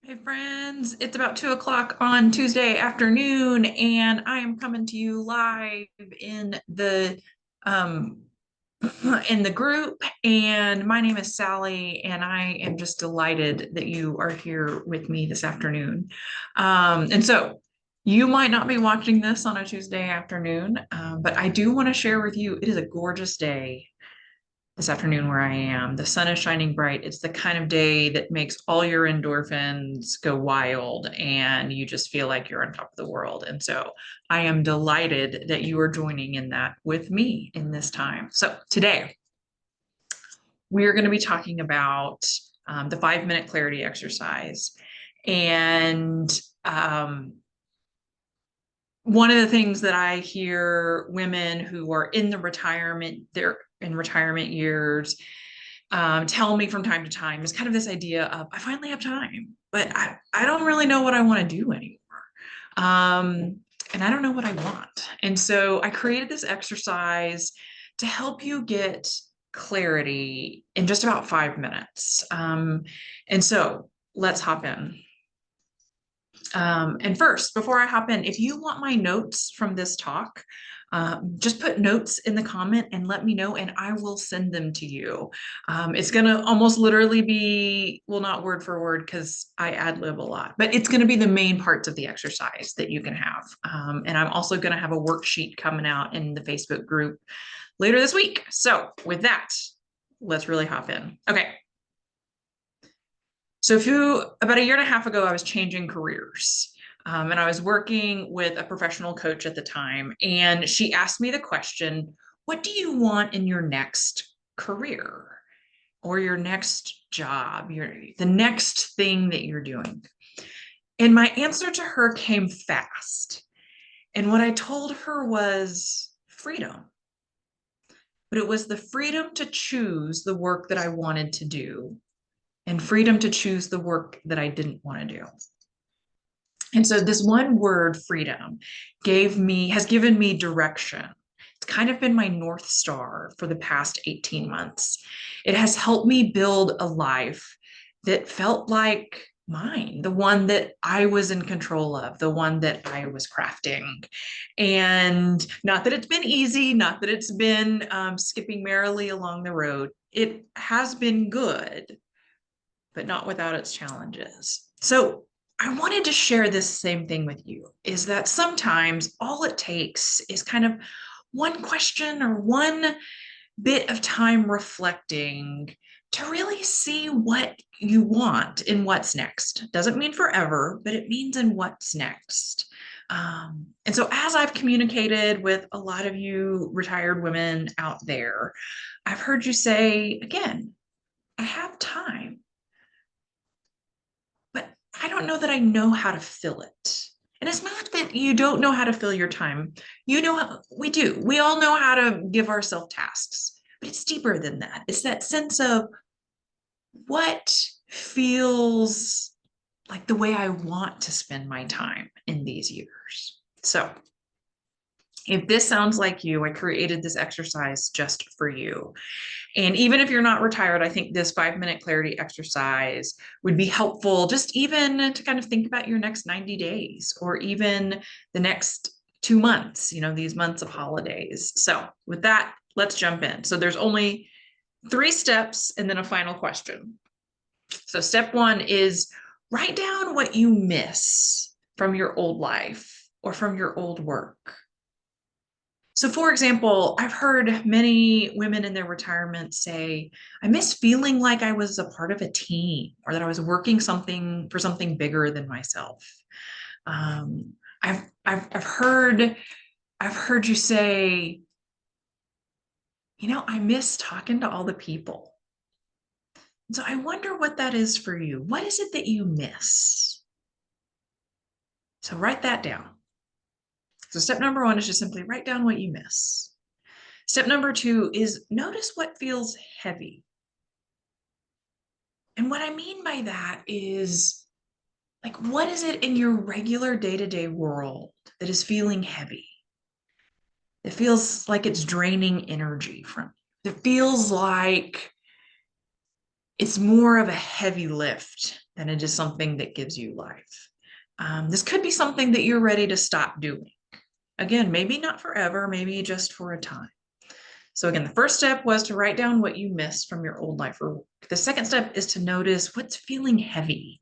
Hey friends, it's about 2 o'clock on Tuesday afternoon, and I am coming to you live in the um in the group. And my name is Sally, and I am just delighted that you are here with me this afternoon. And so you might not be watching this on a Tuesday afternoon, but I do want to share with you it is a gorgeous day this afternoon where I am. The sun is shining bright. It's the kind of day that makes all your endorphins go wild and you just feel like you're on top of the world. And so I am delighted that you are joining in that with me in this time. So today we're going to be talking about the 5 minute clarity exercise. And one of the things that I hear women who are in they're in retirement years, tell me from time to time is kind of this idea of I finally have time, but I don't really know what I want to do anymore. And I don't know what I want. And so I created this exercise to help you get clarity in just about 5 minutes. And so let's hop in. And first, before I hop in, if you want my notes from this talk, just put notes in the comment and let me know, and I will send them to you. It's going to almost literally be, well, not word for word because I ad lib a lot, but it's going to be the main parts of the exercise that you can have. And I'm also going to have a worksheet coming out in the Facebook group later this week. So, with that, let's really hop in. Okay. So about a year and a half ago, I was changing careers. And I was working with a professional coach at the time. And she asked me the question, what do you want in your next career or your next job, the next thing that you're doing? And my answer to her came fast. And what I told her was freedom. But it was the freedom to choose the work that I wanted to do and freedom to choose the work that I didn't want to do. And so this one word, freedom, has given me direction. It's kind of been my North Star for the past 18 months. It has helped me build a life that felt like mine, the one that I was in control of, the one that I was crafting. And not that it's been easy, not that it's been skipping merrily along the road. It has been good, but not without its challenges. So I wanted to share this same thing with you, is that sometimes all it takes is kind of one question or one bit of time reflecting to really see what you want in what's next. Doesn't mean forever, but it means in what's next. And so, as I've communicated with a lot of you retired women out there, I've heard you say, again, I have time, but I don't know that I know how to fill it. And it's not that you don't know how to fill your time. You know how we do. We all know how to give ourselves tasks, but it's deeper than that. It's that sense of what feels like the way I want to spend my time in these years. So, if this sounds like you, I created this exercise just for you. And even if you're not retired, I think this 5 minute clarity exercise would be helpful, just even to kind of think about your next 90 days or even the next 2 months, these months of holidays. So, with that, let's jump in. So, there's only 3 steps and then a final question. So, step one is write down what you miss from your old life or from your old work. So, for example, I've heard many women in their retirement say, I miss feeling like I was a part of a team or that I was working for something bigger than myself. Um, I've heard you say, I miss talking to all the people. So I wonder what that is for you. What is it that you miss? So write that down. So step number one is just simply write down what you miss. Step number two is notice what feels heavy. And what I mean by that is, like, what is it in your regular day-to-day world that is feeling heavy? It feels like it's draining energy from you. It feels like it's more of a heavy lift than it is something that gives you life. This could be something that you're ready to stop doing. Again, maybe not forever, maybe just for a time. So again, the first step was to write down what you missed from your old life or work. The second step is to notice what's feeling heavy.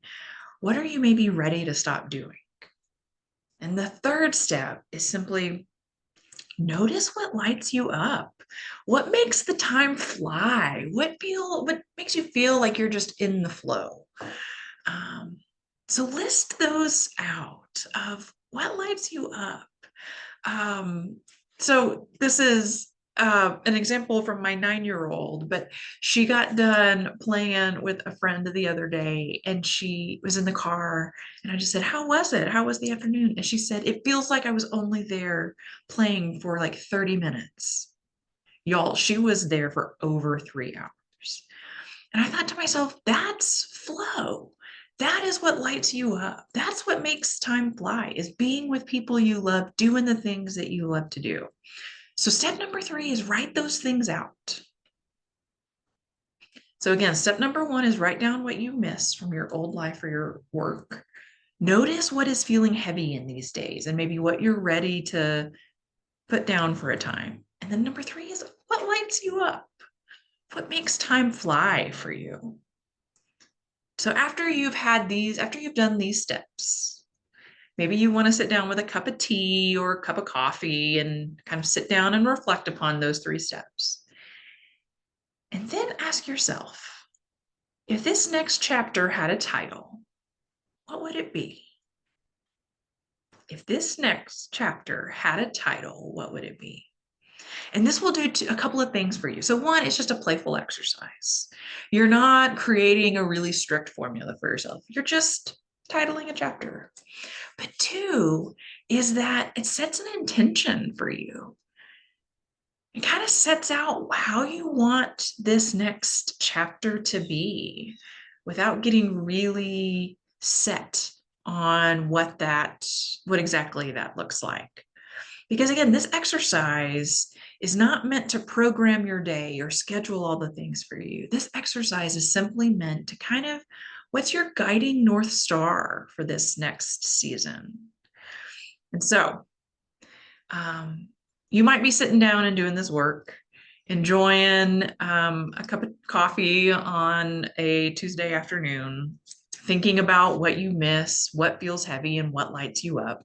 What are you maybe ready to stop doing? And the third step is simply notice what lights you up. What makes the time fly? What makes you feel like you're just in the flow? So list those out of what lights you up. So this is an example from my 9-year-old, but she got done playing with a friend the other day and she was in the car and I just said, how was it? How was the afternoon? And she said, it feels like I was only there playing for like 30 minutes. Y'all, she was there for over 3 hours. And I thought to myself, that's flow. That is what lights you up. That's what makes time fly, is being with people you love, doing the things that you love to do. So step number 3 is write those things out. So again, step number 1 is write down what you miss from your old life or your work. Notice what is feeling heavy in these days and maybe what you're ready to put down for a time. And then number 3 is what lights you up? What makes time fly for you? So after you've done these steps, maybe you want to sit down with a cup of tea or a cup of coffee and kind of sit down and reflect upon those 3 steps. And then ask yourself, if this next chapter had a title, what would it be? If this next chapter had a title, what would it be? And this will do a couple of things for you. So one, it's just a playful exercise. You're not creating a really strict formula for yourself. You're just titling a chapter. But 2 is that it sets an intention for you. It kind of sets out how you want this next chapter to be without getting really set on what exactly that looks like. Because again, this exercise is not meant to program your day or schedule all the things for you. This exercise is simply meant to kind of, what's your guiding North Star for this next season? And so you might be sitting down and doing this work, enjoying a cup of coffee on a Tuesday afternoon, thinking about what you miss, what feels heavy, and what lights you up,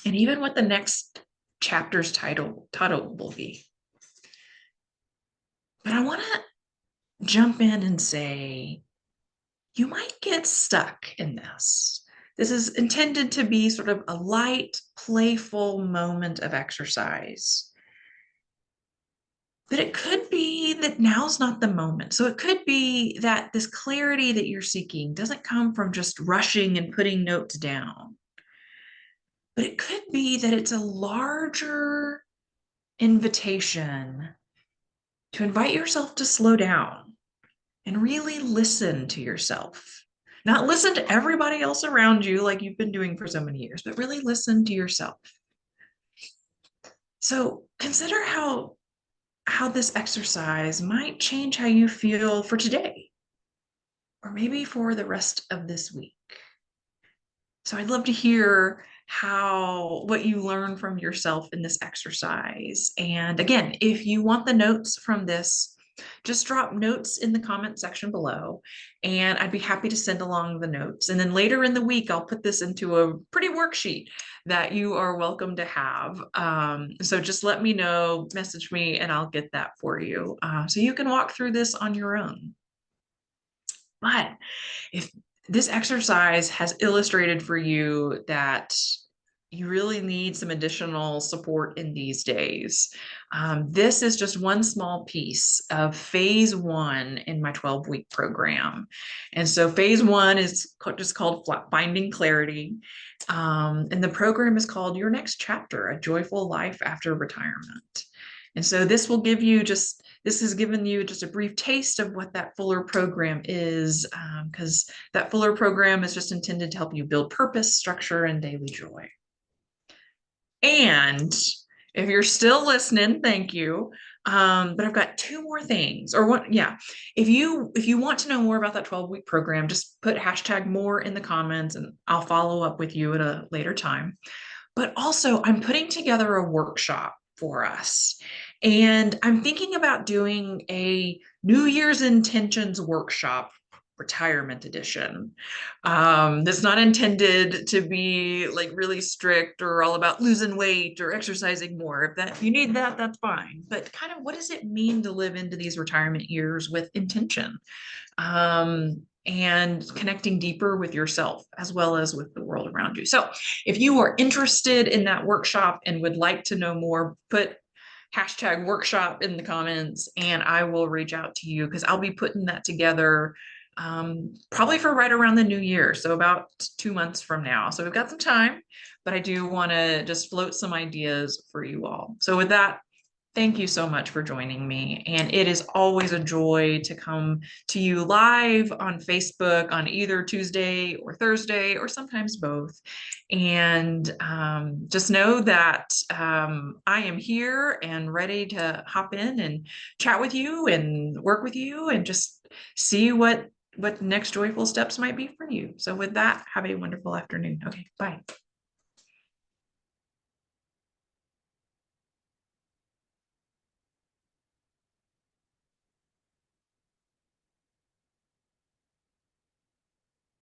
and even what the next chapter's title will be. But I want to jump in and say, you might get stuck in this. This is intended to be sort of a light, playful moment of exercise. But it could be that now's not the moment. So it could be that this clarity that you're seeking doesn't come from just rushing and putting notes down. But it could be that it's a larger invitation to invite yourself to slow down and really listen to yourself. Not listen to everybody else around you like you've been doing for so many years, but really listen to yourself. So consider how this exercise might change how you feel for today, or maybe for the rest of this week. So I'd love to hear what you learn from yourself in this exercise. And again, if you want the notes from this, just drop notes in the comment section below and I'd be happy to send along the notes. And then later in the week, I'll put this into a pretty worksheet that you are welcome to have. So just let me know, message me, and I'll get that for you. So you can walk through this on your own. But if this exercise has illustrated for you that you really need some additional support in these days, this is just one small piece of phase 1 in my 12-week program. And so phase 1 is just called Finding Clarity. And the program is called Your Next Chapter, A Joyful Life After Retirement. And so this has given you just a brief taste of what that fuller program is, because that fuller program is just intended to help you build purpose, structure, and daily joy. And if you're still listening, thank you. But I've got two more things or one. Yeah. If you want to know more about that 12-week program, just put hashtag more in the comments and I'll follow up with you at a later time. But also I'm putting together a workshop for us. And I'm thinking about doing a New Year's intentions workshop, retirement edition. That's not intended to be like really strict or all about losing weight or exercising more. If you need that, that's fine. But kind of what does it mean to live into these retirement years with intention? And connecting deeper with yourself as well as with the world around you. So if you are interested in that workshop and would like to know more, put hashtag workshop in the comments and I will reach out to you because I'll be putting that together probably for right around the new year. So about 2 months from now. So we've got some time, but I do want to just float some ideas for you all. So with that, thank you so much for joining me. And it is always a joy to come to you live on Facebook on either Tuesday or Thursday, or sometimes both. And just know that I am here and ready to hop in and chat with you and work with you and just see what next joyful steps might be for you. So with that, have a wonderful afternoon. Okay, bye.